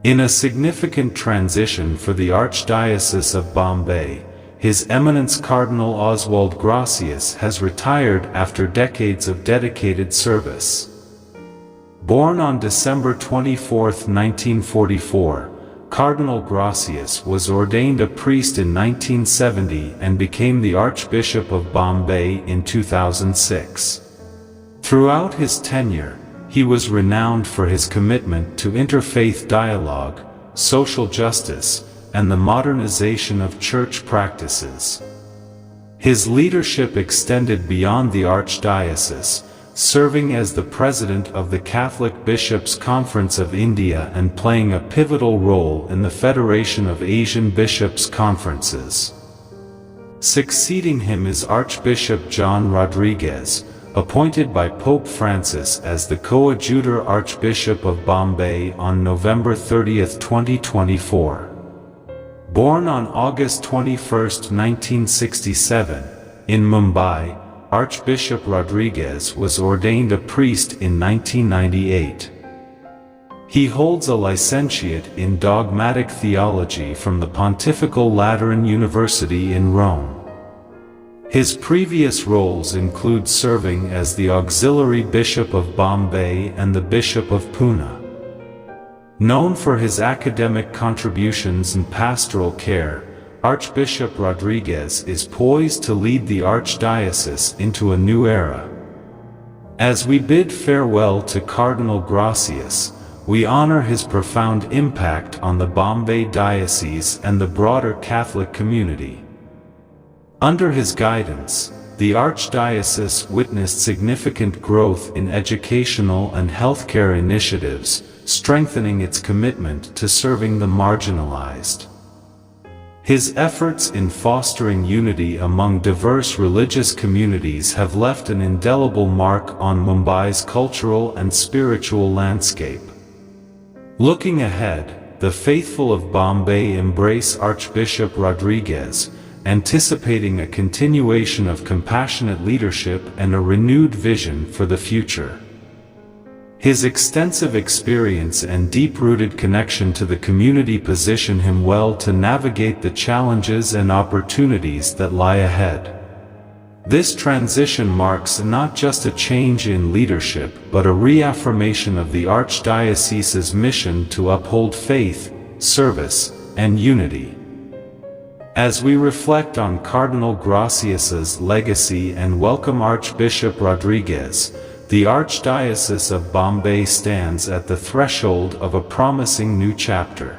In a significant transition for the Archdiocese of Bombay, His Eminence Cardinal Oswald Gracias has retired after decades of dedicated service. Born on December 24, 1944, Cardinal Gracias was ordained a priest in 1970 and became the Archbishop of Bombay in 2006. Throughout his tenure, he was renowned for his commitment to interfaith dialogue, social justice, and the modernization of church practices. His leadership extended beyond the Archdiocese, serving as the president of the Catholic Bishops' Conference of India and playing a pivotal role in the Federation of Asian Bishops' Conferences. Succeeding him is Archbishop John Rodrigues, appointed by Pope Francis as the coadjutor Archbishop of Bombay on November 30, 2024. Born on August 21, 1967, in Mumbai, Archbishop Rodrigues was ordained a priest in 1998. He holds a licentiate in dogmatic theology from the Pontifical Lateran University in Rome. His previous roles include serving as the Auxiliary Bishop of Bombay and the Bishop of Pune. Known for his academic contributions and pastoral care, Archbishop Rodrigues is poised to lead the Archdiocese into a new era. As we bid farewell to Cardinal Gracias, we honor his profound impact on the Bombay Diocese and the broader Catholic community. Under his guidance, the Archdiocese witnessed significant growth in educational and healthcare initiatives, strengthening its commitment to serving the marginalized. His efforts in fostering unity among diverse religious communities have left an indelible mark on Mumbai's cultural and spiritual landscape. Looking ahead, the faithful of Bombay embrace Archbishop Rodrigues, anticipating a continuation of compassionate leadership and a renewed vision for the future. His extensive experience and deep-rooted connection to the community position him well to navigate the challenges and opportunities that lie ahead. This transition marks not just a change in leadership but a reaffirmation of the Archdiocese's mission to uphold faith, service, and unity. As we reflect on Cardinal Gracias's legacy and welcome Archbishop Rodrigues, the Archdiocese of Bombay stands at the threshold of a promising new chapter.